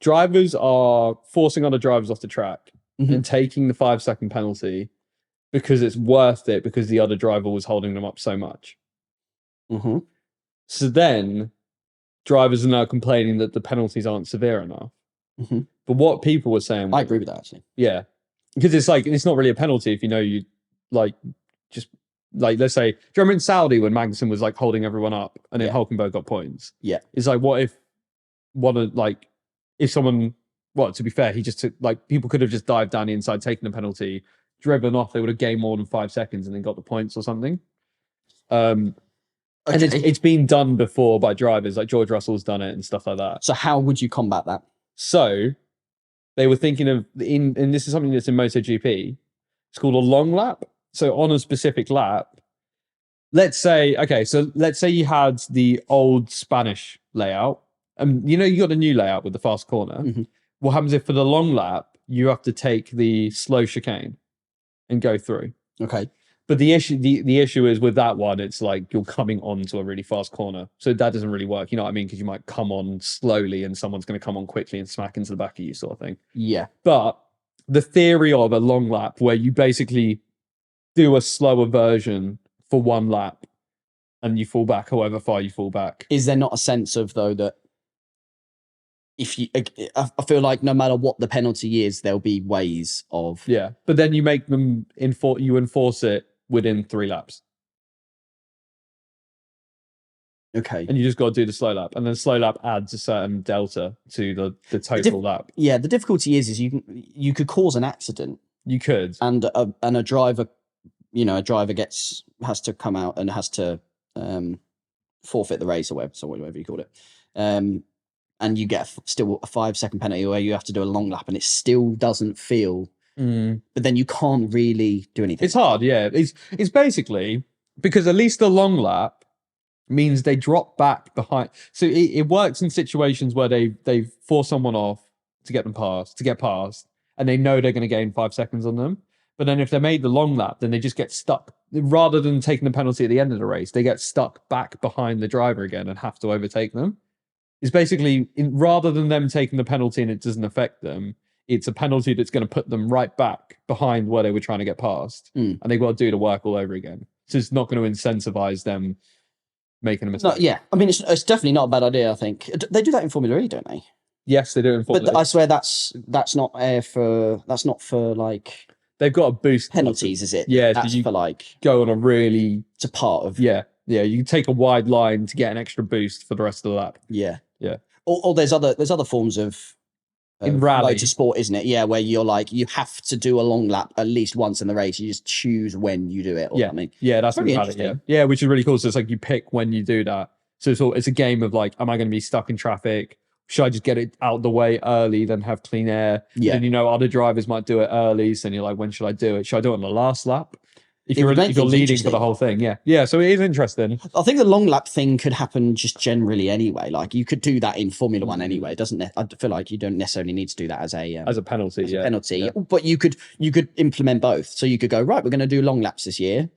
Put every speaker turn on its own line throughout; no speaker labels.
drivers are forcing other drivers off the track and taking the 5-second penalty because it's worth it because the other driver was holding them up so much. So then drivers are now complaining that the penalties aren't severe enough. But what people were saying,
I agree with that actually.
Yeah, because it's like it's not really a penalty if you know you like just like let's say, do you remember in Saudi when Magnussen was like holding everyone up and then Hulkenberg got points?
Yeah,
it's like what if if someone to be fair, he just took like people could have just dived down the inside, taken the penalty, driven off, they would have gained more than 5 seconds and then got the points or something. And it's been done before by drivers, like George Russell's done it and stuff like that.
So how would you combat that?
So they were thinking of and this is something that's in MotoGP. It's called a long lap. So on a specific lap, let's say you had the old Spanish layout, and you got a new layout with the fast corner. What happens if for the long lap you have to take the slow chicane and go through?
Okay.
But the issue is with that one, it's like you're coming onto a really fast corner. So that doesn't really work. You know what I mean? Because you might come on slowly and someone's going to come on quickly and smack into the back of you sort of thing.
Yeah.
But the theory of a long lap where you basically do a slower version for one lap and you fall back however far you fall back.
Is there not a sense of, though, that I feel like no matter what the penalty is, there'll be ways of...
Yeah, but then you make them enforce it within 3 laps.
Okay.
And you just got to do the slow lap. And then slow lap adds a certain delta to the total lap.
Yeah, the difficulty is you could cause an accident.
You could.
And a driver, has to come out and has to forfeit the race or whatever you call it. And you get still a 5-second penalty where you have to do a long lap and it still doesn't feel... But then you can't really do anything.
It's hard, yeah. It's basically because at least the long lap means they drop back behind. So it works in situations where they force someone off to get past, and they know they're going to gain 5 seconds on them. But then if they made the long lap, then they just get stuck. Rather than taking the penalty at the end of the race, they get stuck back behind the driver again and have to overtake them. It's basically, rather than them taking the penalty and it doesn't affect them, it's a penalty that's going to put them right back behind where they were trying to get past. And they've got to do the work all over again. So it's not going to incentivize them making a mistake.
No, yeah. I mean, it's definitely not a bad idea, I think. They do that in Formula E, don't they?
Yes, they do in Formula E.
But I swear that's not for like...
They've got a boost.
Penalties, is it?
Yeah.
That's for like...
Go on a really...
It's a part of...
Yeah. Yeah, you take a wide line to get an extra boost for the rest of the lap.
Yeah.
Yeah.
Or there's other forms of
in rally
motorsport, isn't it? Yeah, where you're like you have to do a long lap at least once in the race. You just choose when you do it or something.
Yeah, that's
really
interesting. Yeah, which is really cool. So it's like you pick when you do that. So it's a game of like, am I going to be stuck in traffic? Should I just get it out the way early, then have clean air?
Yeah.
And other drivers might do it early. So then you're like, when should I do it? Should I do it on the last lap? If you're leading for the whole thing, yeah. So it is interesting.
I think the long lap thing could happen just generally anyway. Like you could do that in Formula One anyway. I feel like you don't necessarily need to do that as a penalty.
Yeah.
But you could implement both. So you could go, right, we're going to do long laps this year.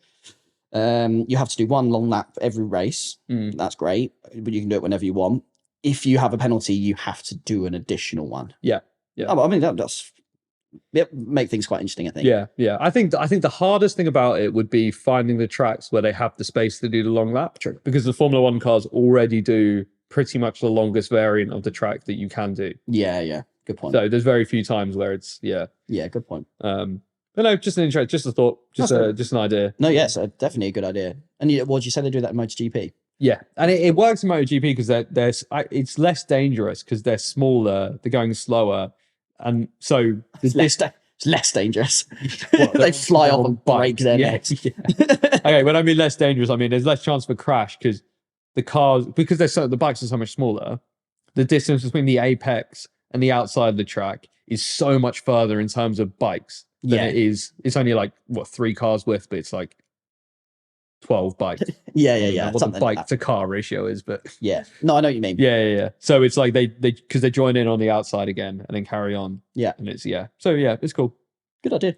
You have to do one long lap every race. That's great, but you can do it whenever you want. If you have a penalty, you have to do an additional one.
Yeah.
I mean that's. Make things quite interesting, I think.
Yeah. I think the hardest thing about it would be finding the tracks where they have the space to do the long lap.
True.
Because the Formula One cars already do pretty much the longest variant of the track that you can do.
Yeah. Good point.
So there's very few times where it's
Yeah, good point.
But no, just an interest, just a thought, just an idea.
No, yes, definitely a good idea. And what did you say they do that in MotoGP?
Yeah, and it works in MotoGP because it's less dangerous because they're smaller, they're going slower. And so
it's less dangerous. They fly off and break their necks.
Okay, when I mean less dangerous, I mean there's less chance for crash because the bikes are so much smaller. The distance between the apex and the outside of the track is so much further in terms of bikes than it is. It's only like 3 cars width, but it's like 12 bikes.
Yeah.
What the bike to car ratio is, but
yeah. No, I know what you mean.
Yeah. So it's like they because they join in on the outside again and then carry on.
Yeah.
And it's So yeah, it's cool.
Good idea.